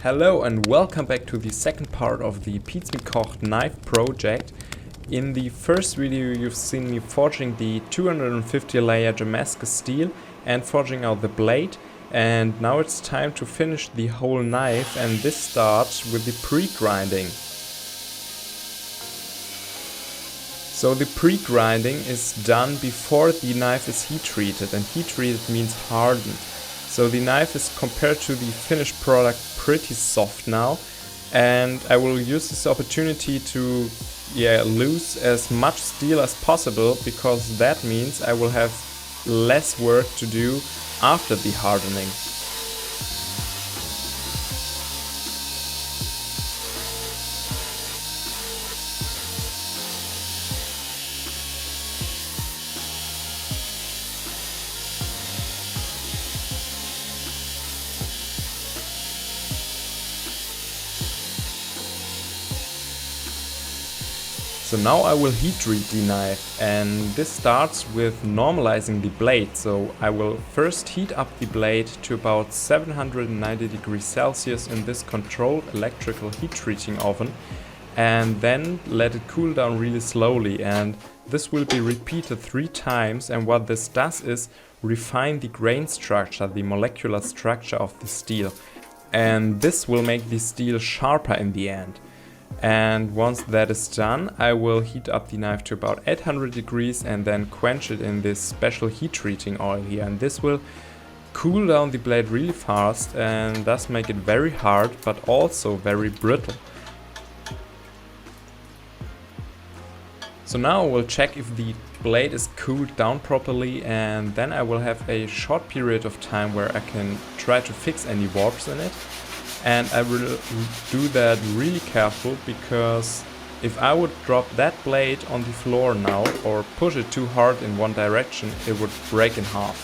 Hello and welcome back to the second part of the PietSmiet Kocht knife project. In the first video you've seen me forging the 250 layer Damascus steel and forging out the blade, and now it's time to finish the whole knife, and this starts with the pre-grinding. So the pre-grinding is done before the knife is heat treated, and heat treated means hardened. So the knife is, compared to the finished product, pretty soft now, and I will use this opportunity to lose as much steel as possible, because that means I will have less work to do after the hardening. So now I will heat treat the knife, and this starts with normalizing the blade. So I will first heat up the blade to about 790 degrees Celsius in this controlled electrical heat treating oven, and then let it cool down really slowly, and this will be repeated 3 times. And what this does is refine the grain structure, the molecular structure of the steel, and this will make the steel sharper in the end. And once that is done, I will heat up the knife to about 800 degrees and then quench it in this special heat treating oil here, and this will cool down the blade really fast and thus make it very hard but also very brittle. So now I will check if the blade is cooled down properly, and then I will have a short period of time where I can try to fix any warps in it. And I will do that really careful, because if I would drop that blade on the floor now or push it too hard in one direction, it would break in half.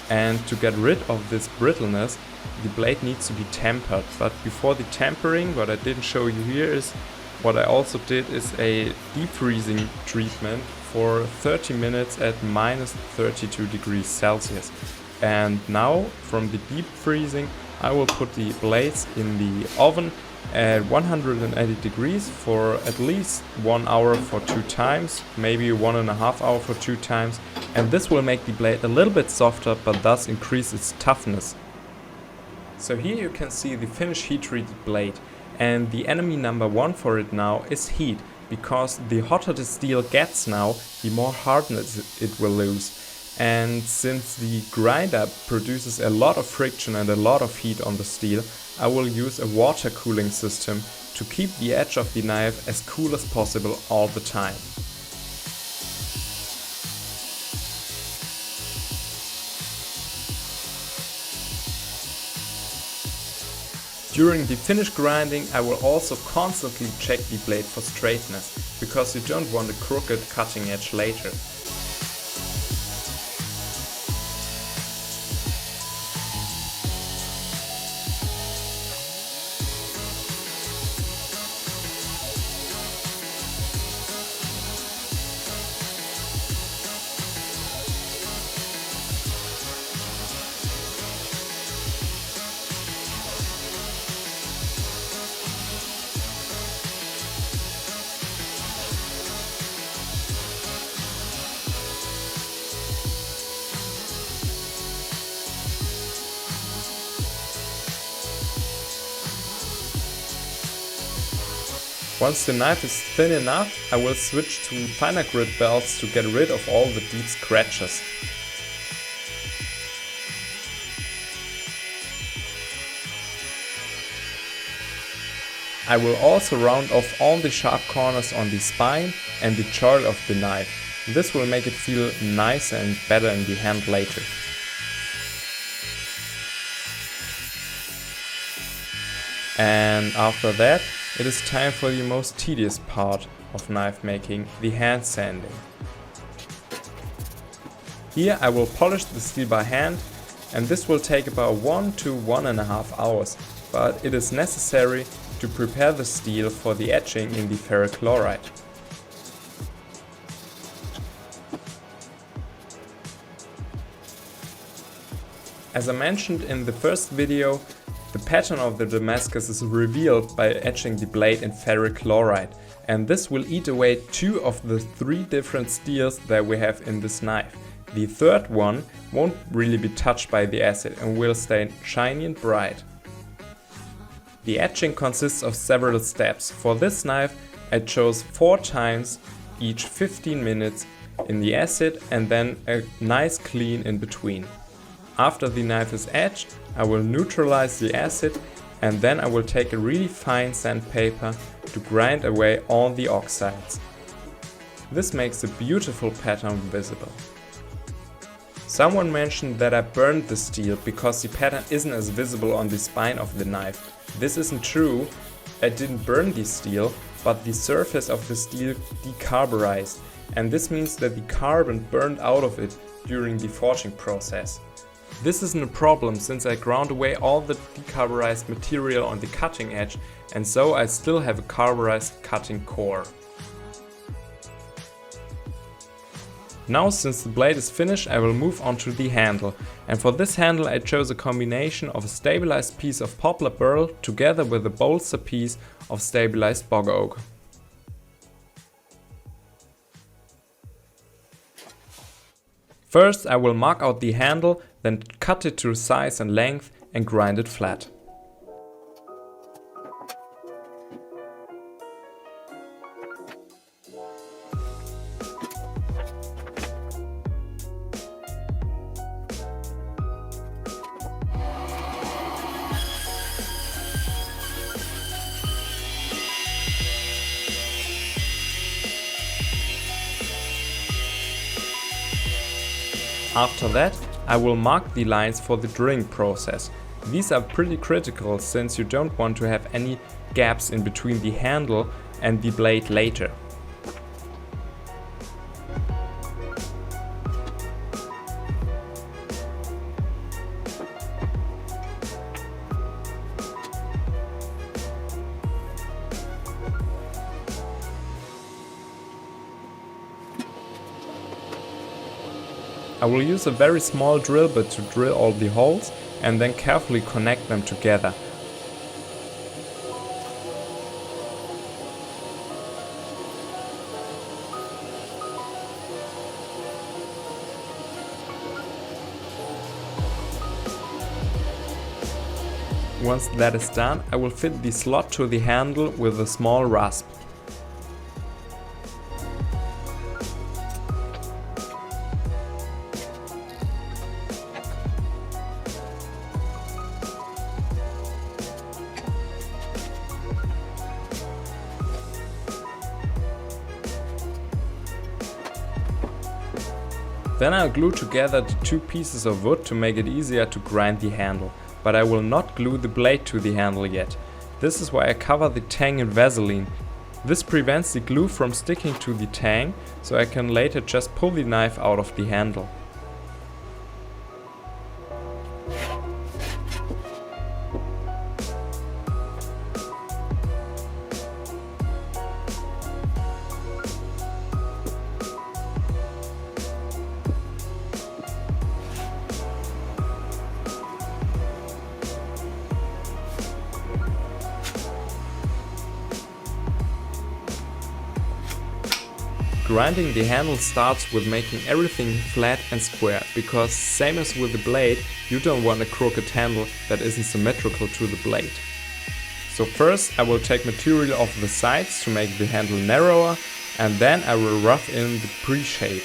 And to get rid of this brittleness, the blade needs to be tempered. But before the tempering, what I didn't show you here is what I also did is a deep freezing treatment for 30 minutes at minus 32 degrees Celsius. And now from the deep freezing I will put the blades in the oven at 180 degrees for at least 1 hour for 2 times, maybe 1.5 hours for 2 times, and this will make the blade a little bit softer but thus increase its toughness. So here you can see the finished heat treated blade, and the enemy number 1 for it now is heat, because the hotter the steel gets now, the more hardness it will lose. And since the grinder produces a lot of friction and a lot of heat on the steel, I will use a water cooling system to keep the edge of the knife as cool as possible all the time. During the finish grinding, I will also constantly check the blade for straightness, because you don't want a crooked cutting edge later. Once the knife is thin enough, I will switch to finer grit belts to get rid of all the deep scratches. I will also round off all the sharp corners on the spine and the choil of the knife. This will make it feel nicer and better in the hand later. And after that, it is time for the most tedious part of knife making, the hand sanding. Here I will polish the steel by hand, and this will take about 1 to 1.5 hours, but it is necessary to prepare the steel for the etching in the ferrochloride. As I mentioned in the first video, The pattern of the Damascus is revealed by etching the blade in ferric chloride, and this will eat away 2 of the 3 different steels that we have in this knife. The third one won't really be touched by the acid and will stay shiny and bright. The etching consists of several steps. For this knife I chose 4 times, each 15 minutes in the acid and then a nice clean in between. After the knife is etched, I will neutralize the acid and then I will take a really fine sandpaper to grind away all the oxides. This makes a beautiful pattern visible. Someone mentioned that I burned the steel because the pattern isn't as visible on the spine of the knife. This isn't true. I didn't burn the steel, but the surface of the steel decarburized, and this means that the carbon burned out of it during the forging process. This isn't a problem since I ground away all the decarburized material on the cutting edge, and so I still have a carburized cutting core. Now, since the blade is finished, I will move on to the handle, and for this handle I chose a combination of a stabilized piece of poplar burl together with a balsa piece of stabilized bog oak. First I will mark out the handle, then cut it to size and length and grind it flat. After that, I will mark the lines for the drilling process. These are pretty critical since you don't want to have any gaps in between the handle and the blade later. I will use a very small drill bit to drill all the holes and then carefully connect them together. Once that is done, I will fit the slot to the handle with a small rasp. Then I'll glue together the 2 pieces of wood to make it easier to grind the handle, but I will not glue the blade to the handle yet. This is why I cover the tang in Vaseline. This prevents the glue from sticking to the tang, so I can later just pull the knife out of the handle. Grinding the handle starts with making everything flat and square, because same as with the blade, you don't want a crooked handle that isn't symmetrical to the blade. So first I will take material off the sides to make the handle narrower, and then I will rough in the pre-shape.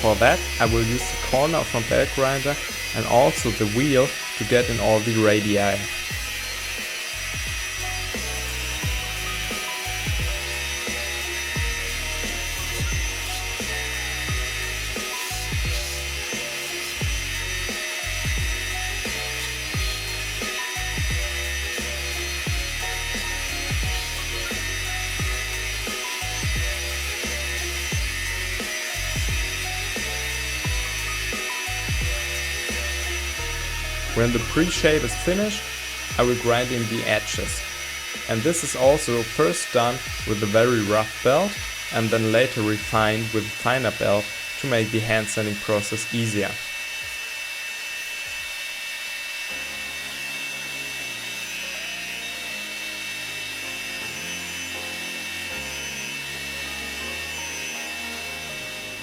For that I will use the corner of my belt grinder and also the wheel to get in all the radii. When the pre-shape is finished, I will grind in the edges. And this is also first done with a very rough belt and then later refined with a finer belt to make the hand sanding process easier.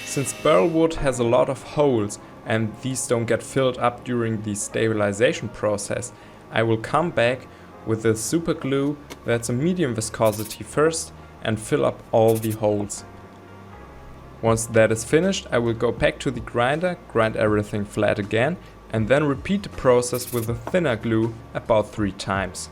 Since burl wood has a lot of holes and these don't get filled up during the stabilization process, I will come back with a super glue that's a medium viscosity first and fill up all the holes. Once that is finished, I will go back to the grinder, grind everything flat again, and then repeat the process with a thinner glue about 3 times.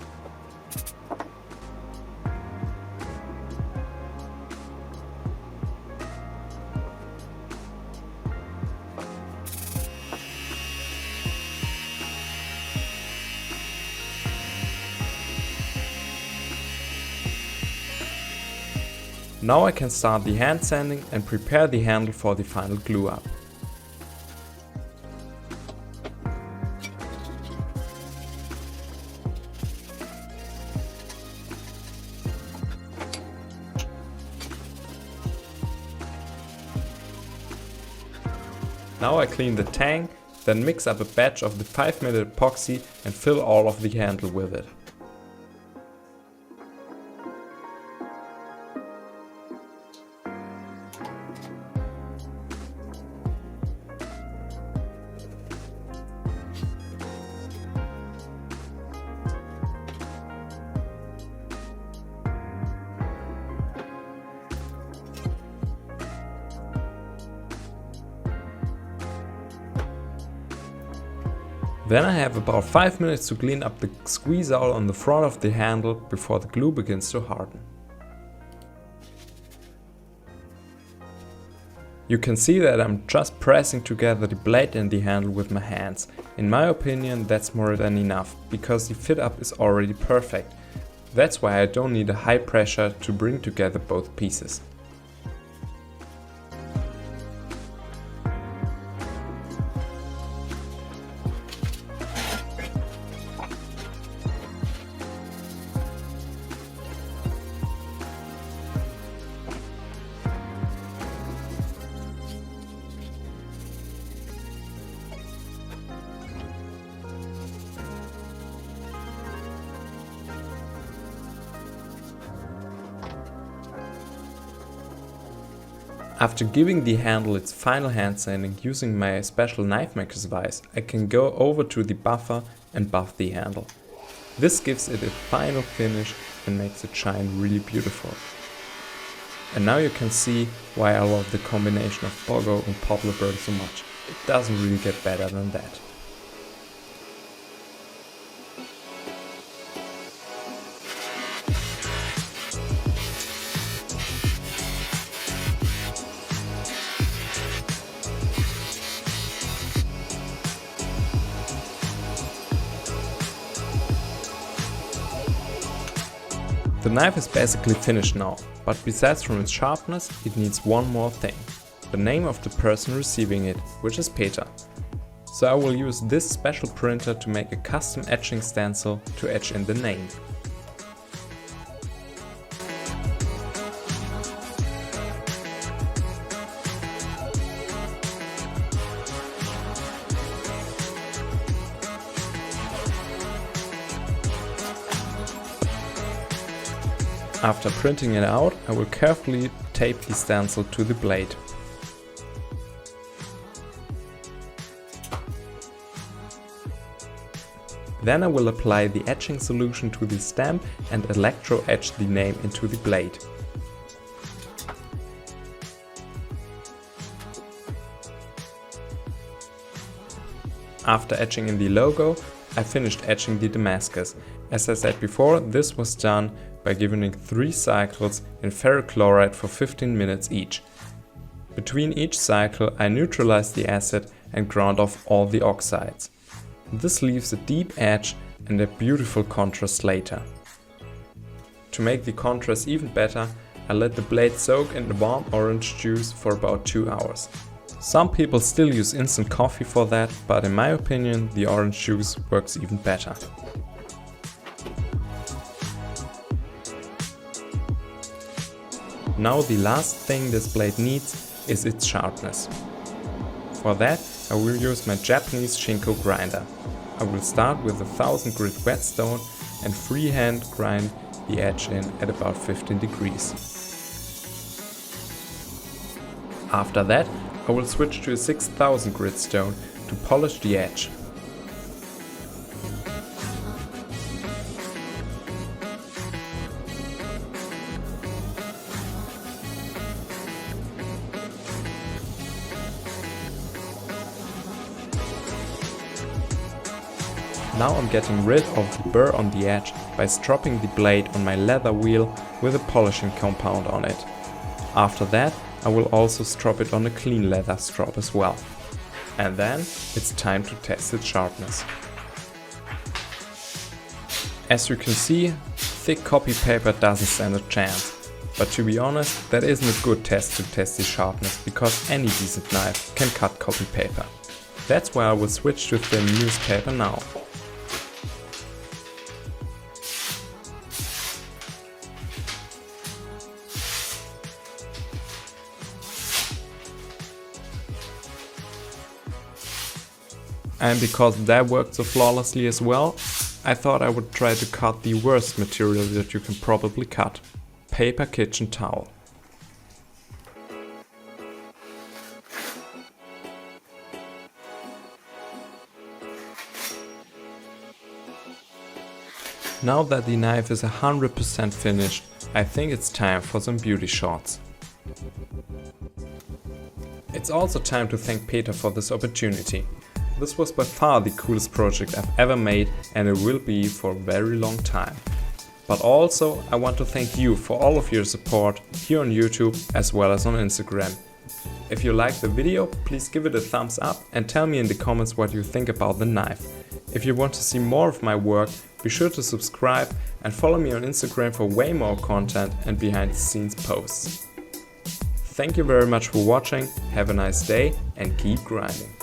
Now I can start the hand sanding and prepare the handle for the final glue up. Now I clean the tang, then mix up a batch of the 5-minute epoxy and fill all of the handle with it. Then I have about 5 minutes to clean up the squeeze out on the front of the handle before the glue begins to harden. You can see that I'm just pressing together the blade and the handle with my hands. In my opinion, that's more than enough, because the fit up is already perfect. That's why I don't need a high pressure to bring together both pieces. After giving the handle its final hand sanding using my special knife maker's vise, I can go over to the buffer and buff the handle. This gives it a final finish and makes it shine really beautiful. And now you can see why I love the combination of Boggo and Poplar Burn so much. It doesn't really get better than that. The knife is basically finished now, but besides from its sharpness, it needs one more thing. The name of the person receiving it, which is Peter. So I will use this special printer to make a custom etching stencil to etch in the name. After printing it out, I will carefully tape the stencil to the blade. Then I will apply the etching solution to the stamp and electro etch the name into the blade. After etching in the logo, I finished etching the Damascus. As I said before, this was done by giving it 3 cycles in ferrochloride for 15 minutes each. Between each cycle I neutralized the acid and ground off all the oxides. This leaves a deep edge and a beautiful contrast later. To make the contrast even better, I let the blade soak in the warm orange juice for about 2 hours. Some people still use instant coffee for that, but in my opinion the orange juice works even better. Now the last thing this blade needs is its sharpness. For that I will use my Japanese Shinko grinder. I will start with a 1000 grit whetstone and freehand grind the edge in at about 15 degrees. After that I will switch to a 6000 grit stone to polish the edge. Now I'm getting rid of the burr on the edge by stropping the blade on my leather wheel with a polishing compound on it. After that I will also strop it on a clean leather strop as well. And then it's time to test its sharpness. As you can see, thick copy paper doesn't stand a chance. But to be honest, that isn't a good test to test the sharpness, because any decent knife can cut copy paper. That's why I will switch to thin newspaper now. And because that worked so flawlessly as well, I thought I would try to cut the worst material that you can probably cut: paper kitchen towel. Now that the knife is 100% finished, I think it's time for some beauty shots. It's also time to thank Peter for this opportunity. This was by far the coolest project I've ever made, and it will be for a very long time. But also I want to thank you for all of your support here on YouTube as well as on Instagram. If you liked the video, please give it a thumbs up and tell me in the comments what you think about the knife. If you want to see more of my work, be sure to subscribe and follow me on Instagram for way more content and behind the scenes posts. Thank you very much for watching, have a nice day and keep grinding.